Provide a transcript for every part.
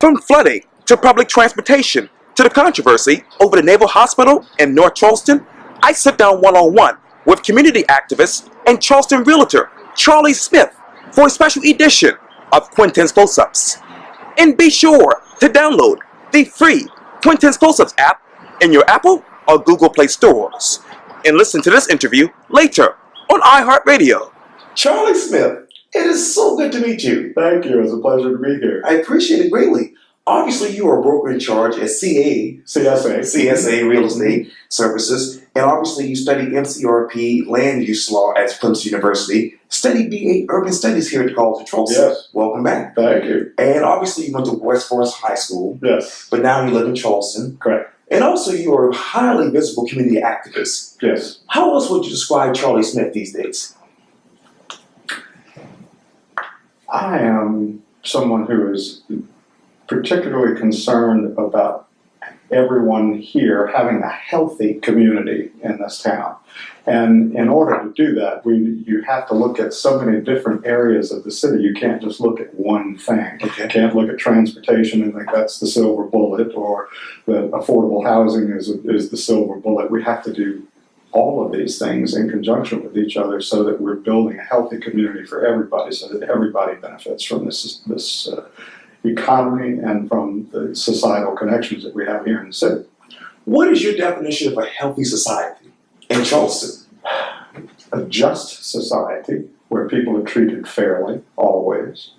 From flooding to public transportation to the controversy over the Naval Hospital in North Charleston, I sit down one-on-one with community activist and Charleston realtor Charlie Smith for a special edition of Quintin's Close-Ups. And be sure to download the free Quintin's Close-Ups app in your Apple or Google Play stores. And listen to this interview later on iHeartRadio. Charlie Smith, it is so good to meet you. Thank you. It's a pleasure to be here. I appreciate it greatly. Obviously, you are a broker in charge at CSA Real Estate Services, and obviously you studied MCRP Land Use Law at Clemson University, studied BA Urban Studies here at College of Charleston. Yes. Welcome back. Thank you. And obviously you went to West Forest High School. Yes. But now you live in Charleston. Correct. And also you are a highly visible community activist. Yes. How else would you describe Charlie Smith these days? I am someone who is particularly concerned about everyone here having a healthy community in this town. And in order to do that, you have to look at so many different areas of the city. You can't just look at one thing. Okay. You can't look at transportation and think that's the silver bullet, or that affordable housing is the silver bullet. We have to do all of these things in conjunction with each other so that we're building a healthy community for everybody, so that everybody benefits from this economy and from the societal connections that we have here in the city. What is your definition of a healthy society in Charleston? A just society where people are treated fairly, always,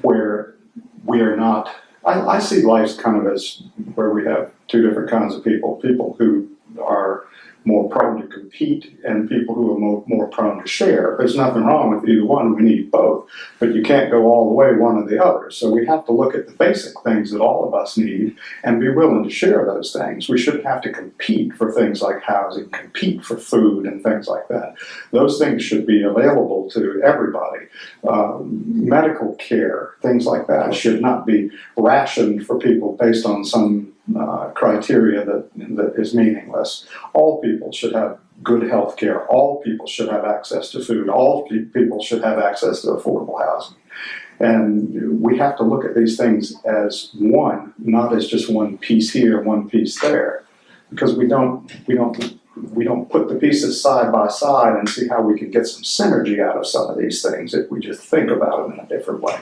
where we are not, I see life kind of as where we have two different kinds of people who are more prone to compete and people who are more prone to share. There's nothing wrong with either one. We need both, but you can't go all the way one or the other. So we have to look at the basic things that all of us need and be willing to share those things. We shouldn't have to compete for things like housing, compete for food and things like that. Those things should be available to everybody. Medical care, things like that, should not be rationed for people based on some criteria that is meaningless. All people should have good health care. All people should have access to food. All people should have access to affordable housing. And we have to look at these things as one, not as just one piece here, one piece there, because we don't put the pieces side by side and see how we can get some synergy out of some of these things if we just think about them in a different way.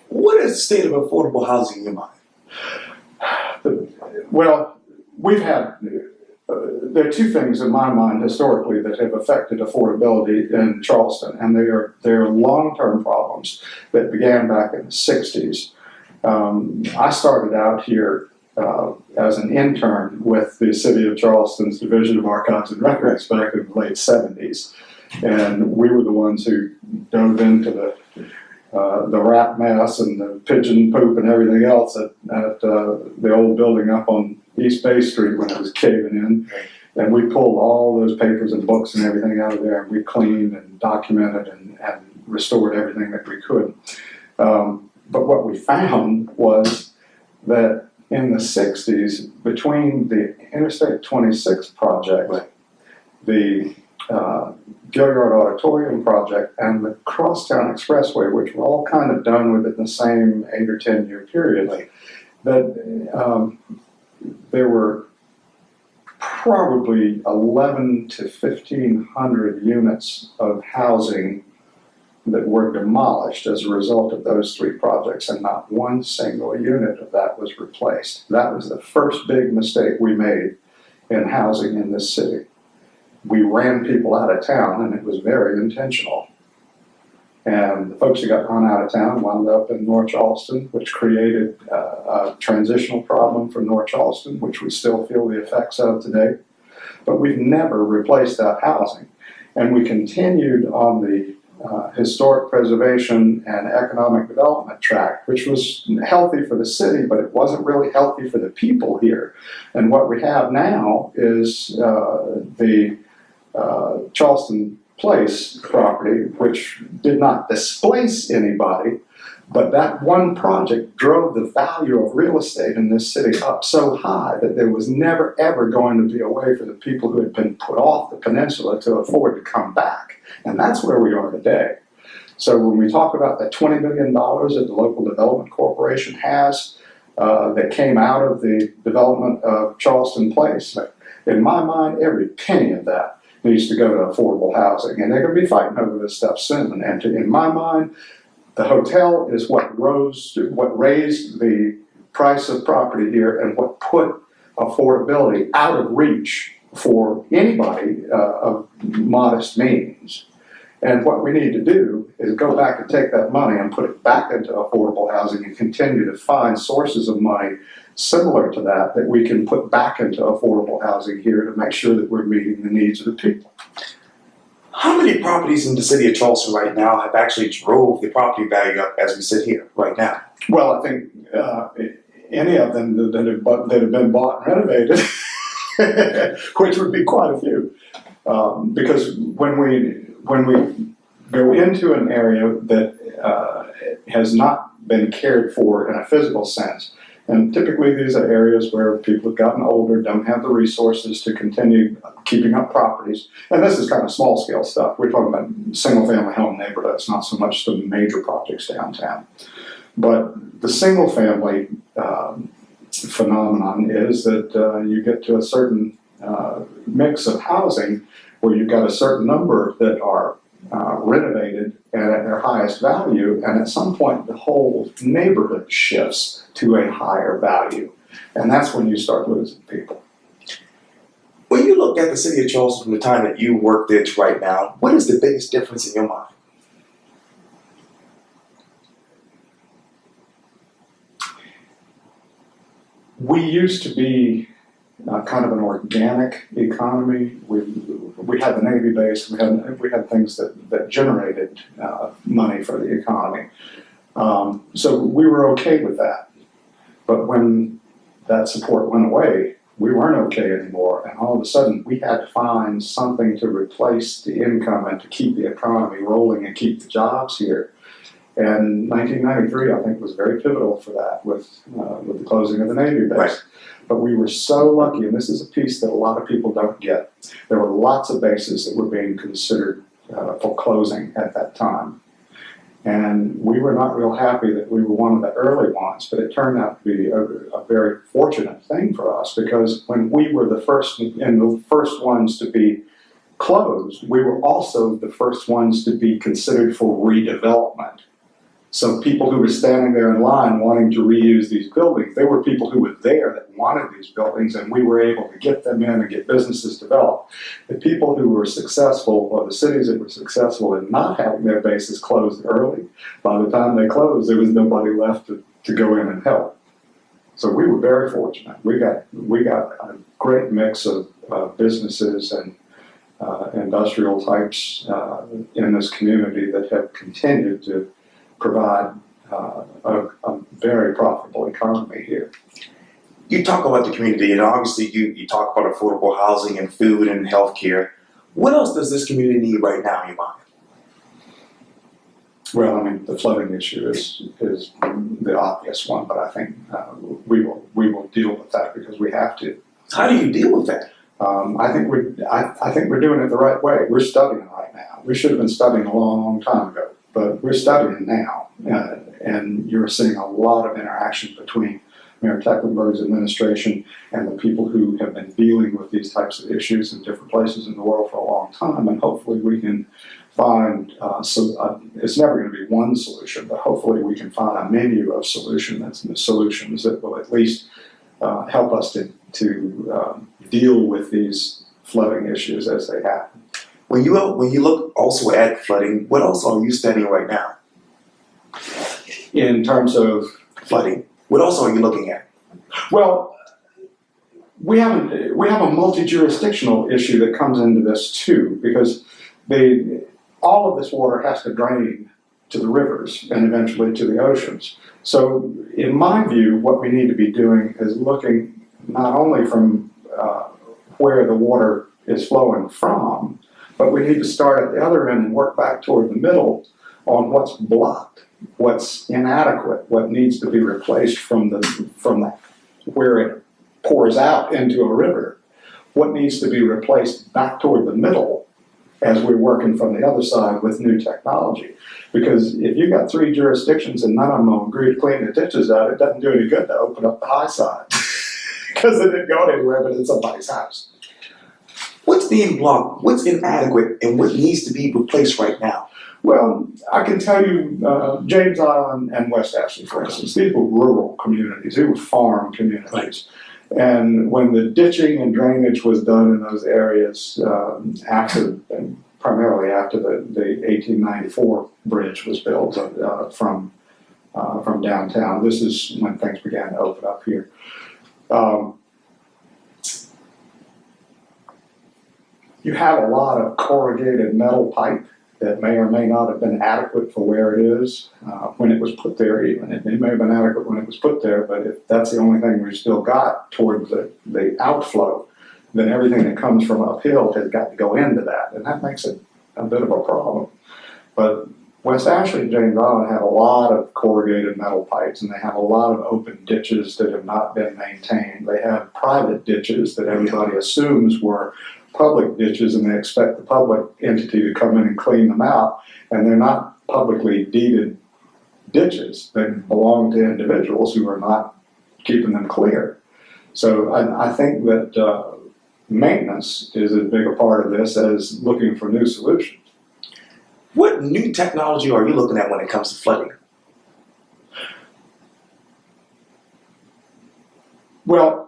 What is the state of affordable housing in your mind? Well, we've had, there are two things in my mind historically that have affected affordability in Charleston, and they are long-term problems that began back in the 60s. I started out here as an intern with the City of Charleston's Division of Archives and Records back in the late 70s, and we were the ones who dove into the rat mess and the pigeon poop and everything else at the old building up on East Bay Street when it was caving in. And we pulled all those papers and books and everything out of there, and we cleaned and documented and restored everything that we could. But what we found was that in the 60s, between the Interstate 26 project, the Gilliard Auditorium project, and the Crosstown Expressway, which were all kind of done within the same 8 or 10 year period, that there were probably 11 to 1,500 units of housing that were demolished as a result of those three projects, and not one single unit of that was replaced. That was the first big mistake we made in housing in this city. We ran people out of town, and it was very intentional. And the folks who got run out of town wound up in North Charleston, which created a transitional problem for North Charleston, which we still feel the effects of today. But we've never replaced that housing. And we continued on the historic preservation and economic development track, which was healthy for the city, but it wasn't really healthy for the people here. And what we have now is the Charleston Place property, which did not displace anybody, but that one project drove the value of real estate in this city up so high that there was never ever going to be a way for the people who had been put off the peninsula to afford to come back. And that's where we are today. So when we talk about the $20 million that the local development corporation has that came out of the development of Charleston Place, in my mind, every penny of that needs to go to affordable housing. And they're going to be fighting over this stuff soon. And in my mind, the hotel is what raised the price of property here and what put affordability out of reach for anybody of modest means. And what we need to do is go back and take that money and put it back into affordable housing and continue to find sources of money similar to that we can put back into affordable housing here to make sure that we're meeting the needs of the people. How many properties in the city of Charleston right now have actually drove the property value up as we sit here right now? Well, I think any of them that have been bought and renovated, which would be quite a few, because when we go into an area that has not been cared for in a physical sense, and typically these are areas where people have gotten older, don't have the resources to continue keeping up properties. And this is kind of small scale stuff. We're talking about single family home neighborhoods, not so much the major projects downtown. But the single family phenomenon is that you get to a certain mix of housing where you've got a certain number that are renovated and at their highest value, and at some point the whole neighborhood shifts to a higher value, and that's when you start losing people. When you look at the city of Charleston from the time that you work there to right now, what is the biggest difference in your mind? We used to be kind of an organic economy. We had the Navy base. We had things that generated money for the economy. So we were okay with that. But when that support went away, we weren't okay anymore. And all of a sudden, we had to find something to replace the income and to keep the economy rolling and keep the jobs here. And 1993, I think, was very pivotal for that with the closing of the Navy base. Right. But we were so lucky, and this is a piece that a lot of people don't get. There were lots of bases that were being considered for closing at that time. And we were not real happy that we were one of the early ones, but it turned out to be a very fortunate thing for us, because when we were the first ones to be closed, we were also the first ones to be considered for redevelopment. So people who were standing there in line wanting to reuse these buildings, they were people who were there that wanted these buildings, and we were able to get them in and get businesses developed. The people who were successful, or the cities that were successful in not having their bases closed early, by the time they closed, there was nobody left to go in and help. So we were very fortunate. We got a great mix of businesses and industrial types in this community that have continued to provide a very profitable economy here. You talk about the community, and obviously you talk about affordable housing and food and healthcare. What else does this community need right now in your mind? Well, I mean, the flooding issue is the obvious one, but I think we will deal with that because we have to. How do you deal with that? I think we're doing it the right way. We're studying right now. We should have been studying a long time ago, but we're studying now, and you're seeing a lot of interaction between Mayor Tecklenburg's administration and the people who have been dealing with these types of issues in different places in the world for a long time, and hopefully we can find, it's never going to be one solution, but hopefully we can find a menu of solutions that will at least help us to deal with these flooding issues as they happen. When you look also at flooding, what else are you studying right now? In terms of flooding, what else are you looking at? Well, we have a multi-jurisdictional issue that comes into this too, because all of this water has to drain to the rivers and eventually to the oceans. So in my view, what we need to be doing is looking not only from where the water is flowing from, but we need to start at the other end and work back toward the middle on what's blocked, what's inadequate, what needs to be replaced from where it pours out into a river, what needs to be replaced back toward the middle, as we're working from the other side with new technology. Because if you got 3 jurisdictions and none of them will agree to clean the ditches out, it doesn't do any good to open up the high side. Because it didn't go anywhere but in somebody's house. What's being blocked? What's inadequate? And what needs to be replaced right now? Well, I can tell you, James Island and West Ashley, for instance, these were rural communities. They were farm communities. And when the ditching and drainage was done in those areas primarily after the 1894 bridge was built from downtown, this is when things began to open up here. You have a lot of corrugated metal pipe that may or may not have been adequate for where it is when it was put there even. It may have been adequate when it was put there, but if that's the only thing we've still got toward the outflow, then everything that comes from uphill has got to go into that, and that makes it a bit of a problem. But West Ashley and James Island have a lot of corrugated metal pipes, and they have a lot of open ditches that have not been maintained. They have private ditches that everybody assumes were public ditches, and they expect the public entity to come in and clean them out, and they're not publicly deeded ditches. They belong to individuals who are not keeping them clear. So I think that maintenance is as big a part of this as looking for new solutions. What new technology are you looking at when it comes to flooding? Well,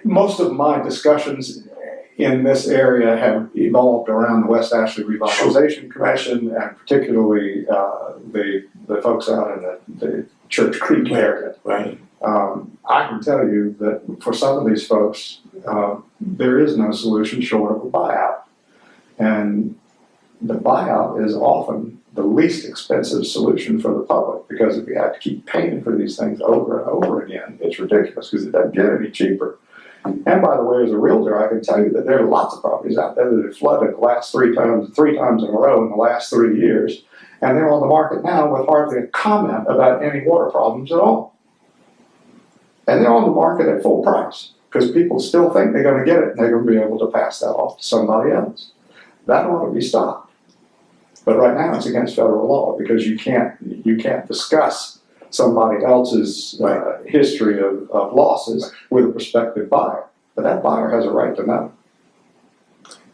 most of my discussions in this area have evolved around the West Ashley Revitalization Commission, and particularly the folks out in the Church Creek area. Right. I can tell you that for some of these folks, there is no solution short of a buyout. And the buyout is often the least expensive solution for the public, because if you have to keep paying for these things over and over again, it's ridiculous because it doesn't get any cheaper. And by the way, as a realtor, I can tell you that there are lots of properties out there that have flooded the last three times in a row in the last 3 years, and they're on the market now with hardly a comment about any water problems at all. And they're on the market at full price because people still think they're going to get it and they're going to be able to pass that off to somebody else. That ought to be stopped. But right now it's against federal law because you can't discuss somebody else's history of losses with a prospective buyer. But that buyer has a right to know.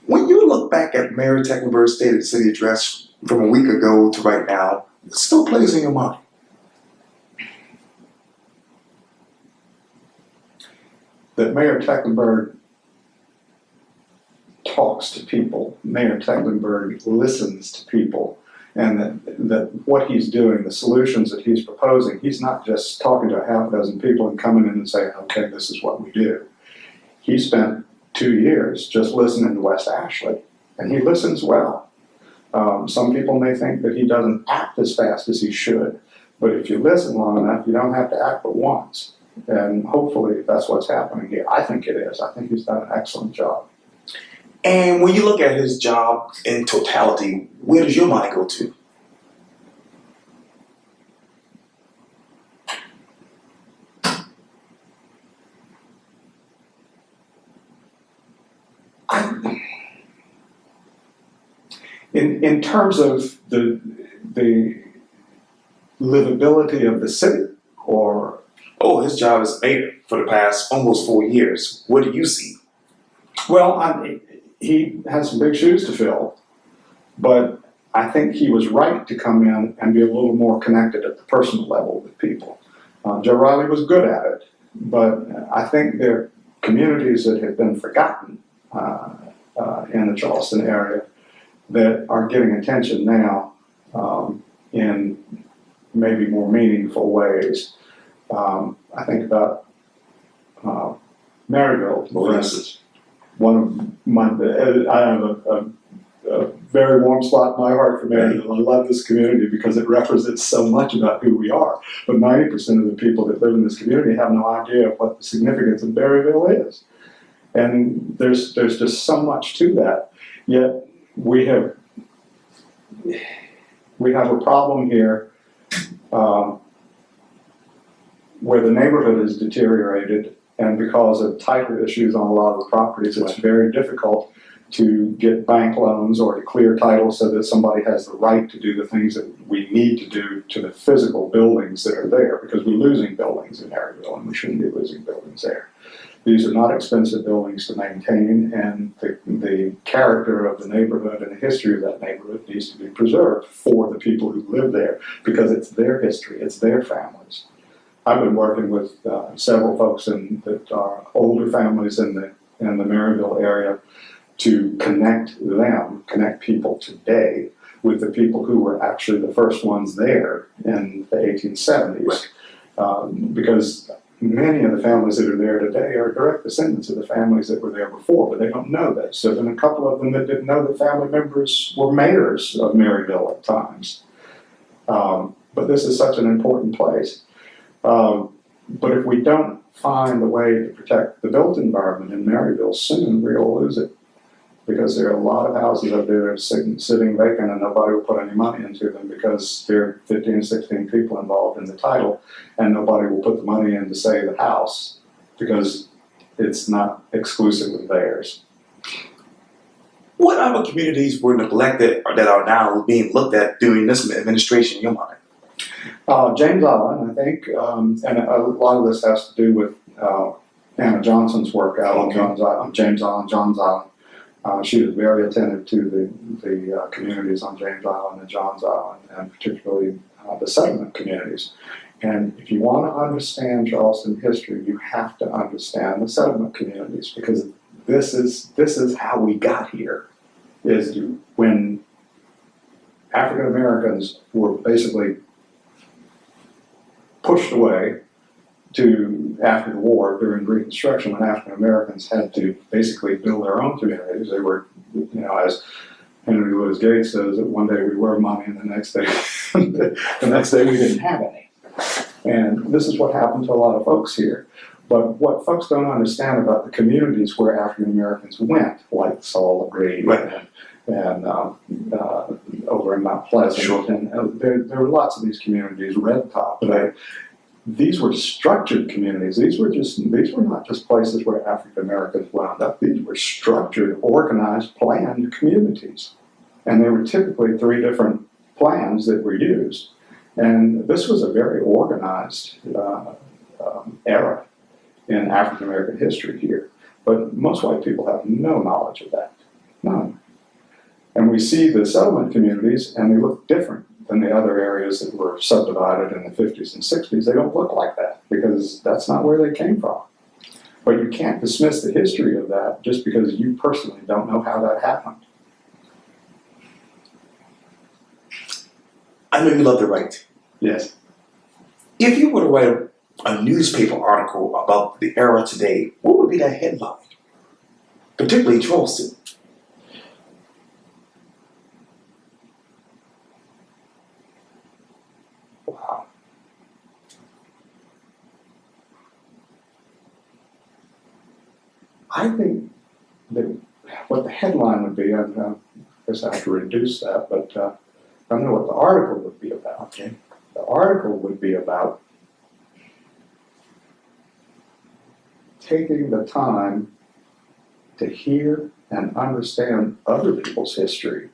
When you look back at Mayor Tecklenburg's State of the City address from a week ago to right now, it still plays in your mind. That Mayor Tecklenburg talks to people. Mayor Tecklenburg listens to people. And that what he's doing, the solutions that he's proposing, he's not just talking to a half a dozen people and coming in and saying, okay, this is what we do. He spent 2 years just listening to West Ashley, and he listens well. Some people may think that he doesn't act as fast as he should, but if you listen long enough, you don't have to act but once. And hopefully that's what's happening here. I think it is. I think he's done an excellent job. And when you look at his job in totality, where does your mind go to? In terms of the livability of the city, or Oh, his job as mayor for the past almost 4 years. What do you see? well, he has some big shoes to fill, but I think he was right to come in and be a little more connected at the personal level with people. Joe Riley was good at it, but I think there are communities that have been forgotten in the Charleston area that are getting attention now in maybe more meaningful ways. I think about Maryville, for instance. One of my, I have a very warm spot in my heart for Maryville. I love this community because it represents so much about who we are. But 90% of the people that live in this community have no idea of what the significance of Maryville is. And there's just so much to that. Yet we have a problem here where the neighborhood is deteriorated, and because of title issues on a lot of the properties, it's very difficult to get bank loans or to clear title so that somebody has the right to do the things that we need to do to the physical buildings that are there, because we're losing buildings in Maryville and we shouldn't be losing buildings there. These are not expensive buildings to maintain, and the character of the neighborhood and the history of that neighborhood needs to be preserved for the people who live there, because it's their history, it's their families. I've been working with several folks that are older families in the Maryville area to connect people today with the people who were actually the first ones there in the 1870s. Because many of the families that are there today are direct descendants of the families that were there before, but they don't know that. So then a couple of them that didn't know that family members were mayors of Maryville at times. But this is such an important place. But if we don't find a way to protect the built environment in Maryville, soon we'll lose it. Because there are a lot of houses up there that are sitting vacant and nobody will put any money into them because there are 15, 16 people involved in the title, and nobody will put the money in to save the house because it's not exclusively theirs. What other communities were neglected or that are now being looked at during this administration in your mind? James Island, I think, and a lot of this has to do with Anna Johnson's work out on James Island, Johns Island. She was very attentive to the communities on James Island and Johns Island, and particularly the settlement communities. And if you want to understand Charleston history, you have to understand the settlement communities, because this is how we got here. Is when African Americans were basically pushed away after the war during Reconstruction, when African Americans had to basically build their own communities. They were, as Henry Louis Gates says, that one day we were money and the next day we didn't have any. And this is what happened to a lot of folks here. But what folks don't understand about the communities where African Americans went, like Saul Green and over in Mount Pleasant, sure. And there were lots of these communities, Red Top. These were structured communities. These were not just places where African Americans wound up. These were structured, organized, planned communities. And there were typically 3 different plans that were used. And this was a very organized era in African American history here. But most white people have no knowledge of that. None. And we see the settlement communities, and they look different than the other areas that were subdivided in the 50s and 60s. They don't look like that because that's not where they came from. But you can't dismiss the history of that just because you personally don't know how that happened. I know you love to write. Yes. If you were to write a newspaper article about the era today, what would be that headline? Particularly Charleston. Wow. I think that what the headline would be, I guess I have to reduce that, but I know what the article would be about. Okay. The article would be about taking the time to hear and understand other people's history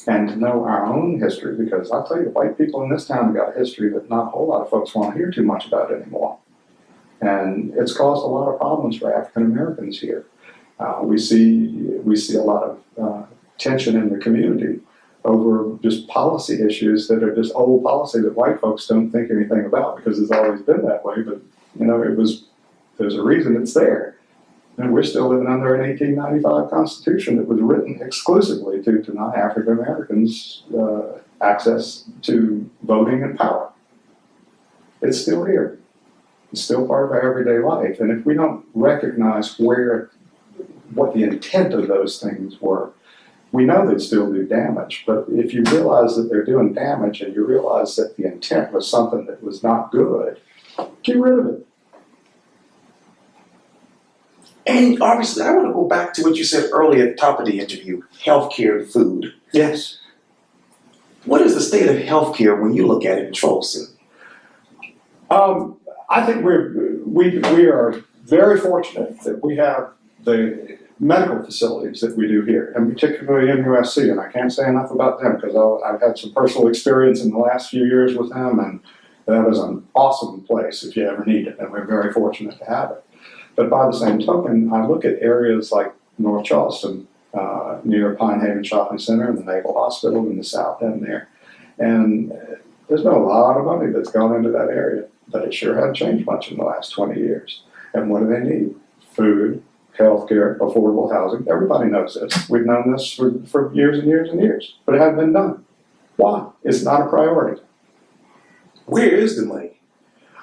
and to know our own history, because I'll tell you, white people in this town have got a history that not a whole lot of folks want to hear too much about anymore. And it's caused a lot of problems for African Americans here. We see a lot of tension in the community over just policy issues that are just old policy that white folks don't think anything about because it's always been that way. But there's a reason it's there. And we're still living under an 1895 Constitution that was written exclusively to deny African Americans access to voting and power. It's still here. It's still part of our everyday life. And if we don't recognize what the intent of those things were, we know they still do damage. But if you realize that they're doing damage and you realize that the intent was something that was not good, get rid of it. And obviously, I want to go back to what you said earlier at the top of the interview, healthcare and food. Yes. What is the state of healthcare when you look at it in Charleston? I think we are very fortunate that we have the medical facilities that we do here, and particularly in USC, and I can't say enough about them because I've had some personal experience in the last few years with them, and that is an awesome place if you ever need it, and we're very fortunate to have it. But by the same token, I look at areas like North Charleston, near Pine Haven Shopping Center and the Naval Hospital in the south end there, and there's been a lot of money that's gone into that area, but it sure hasn't changed much in the last 20 years. And what do they need? Food, healthcare, affordable housing. Everybody knows this. We've known this for years and years and years, but it hasn't been done. Why? It's not a priority. Where is the money?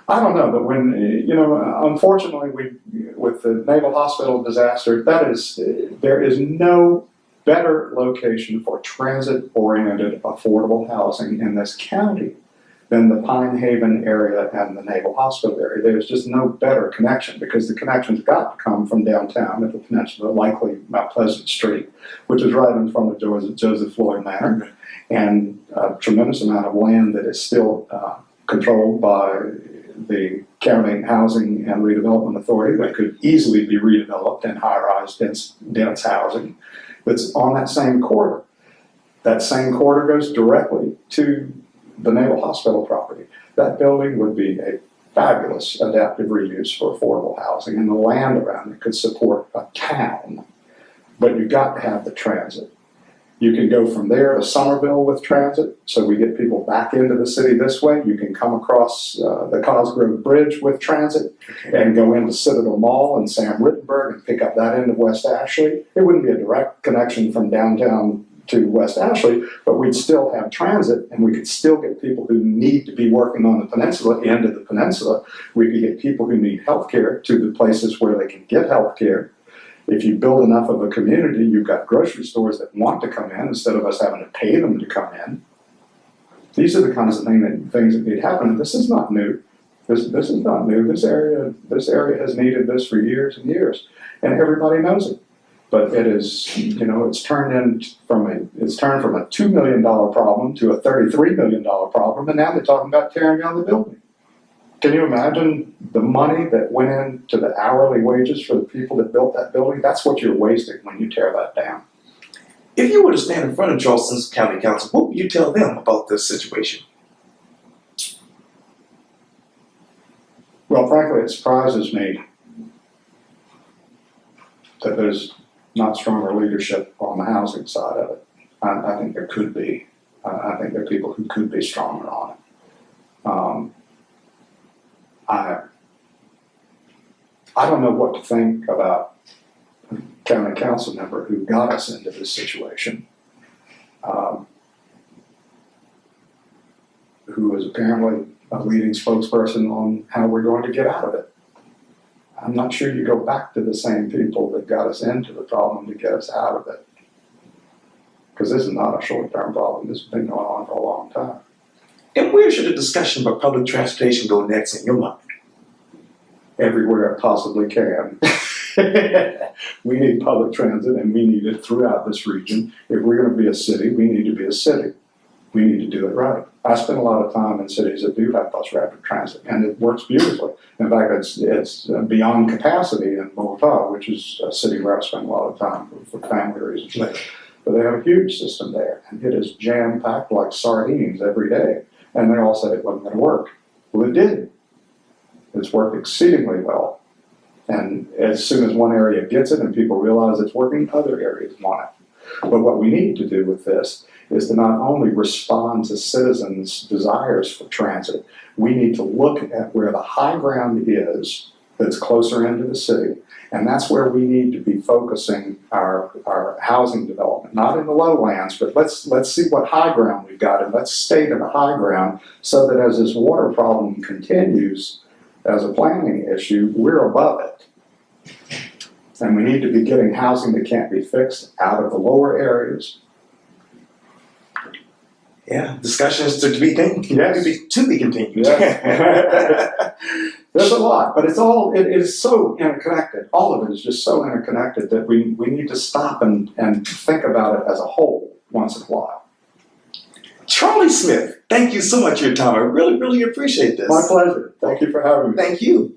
I don't know, but when, unfortunately, with the Naval Hospital disaster, there is no better location for transit-oriented affordable housing in this county than the Pine Haven area and the Naval Hospital area. There's just no better connection because the connection's got to come from downtown at the peninsula, likely Mount Pleasant Street, which is right in front of Joseph Floyd Manor, and a tremendous amount of land that is still controlled by the County Housing and Redevelopment Authority that could easily be redeveloped in high-rise, dense housing that's on that same corridor. That same corridor goes directly to the Naval Hospital property. That building would be a fabulous adaptive reuse for affordable housing, and the land around it could support a town. But you've got to have the transit. You can go from there to Somerville with transit, so we get people back into the city this way. You can come across the Cosgrove Bridge with transit and go into Citadel Mall and Sam Rittenberg and pick up that end of West Ashley. It wouldn't be a direct connection from downtown to West Ashley, but we'd still have transit, and we could still get people who need to be working on the peninsula into the peninsula. We could get people who need health care to the places where they can get health care. If you build enough of a community, you've got grocery stores that want to come in instead of us having to pay them to come in. These are the kinds of things that need to happen. This is not new. This is not new. This area has needed this for years and years, and everybody knows it. But it is, it's turned from a $2 million problem to a $33 million problem, and now they're talking about tearing down the building. Can you imagine the money that went into the hourly wages for the people that built that building? That's what you're wasting when you tear that down. If you were to stand in front of Charleston's County Council, what would you tell them about this situation? Well, frankly, it surprises me that there's not stronger leadership on the housing side of it. I think there could be. I think there are people who could be stronger on it. I don't know what to think about a county council member who got us into this situation, who is apparently a leading spokesperson on how we're going to get out of it. I'm not sure you go back to the same people that got us into the problem to get us out of it. Because this is not a short-term problem. This has been going on for a long time. And where should the discussion about public transportation go next in your mind? Everywhere it possibly can. We need public transit, and we need it throughout this region. If we're going to be a city, we need to be a city. We need to do it right. I spend a lot of time in cities that do have bus rapid transit, and it works beautifully. In fact, it's beyond capacity in Bogota, which is a city where I spend a lot of time for family reasons. But they have a huge system there, and it is jam-packed like sardines every day. And they all said it wasn't going to work. Well, it did. It's worked exceedingly well. And as soon as one area gets it and people realize it's working, other areas want it. But what we need to do with this is to not only respond to citizens' desires for transit, we need to look at where the high ground is that's closer into the city. And that's where we need to be focusing our housing development, not in the lowlands, but let's see what high ground we've got, and let's stay to the high ground so that as this water problem continues as a planning issue, we're above it. And we need to be getting housing that can't be fixed out of the lower areas. Yeah, discussions to be continued. Yes. To be continued. Yes. There's a lot, but it is so interconnected. All of it is just so interconnected that we need to stop and think about it as a whole once in a while. Charlie Smith, thank you so much for your time. I really, really appreciate this. My pleasure. Thank you for having me. Thank you.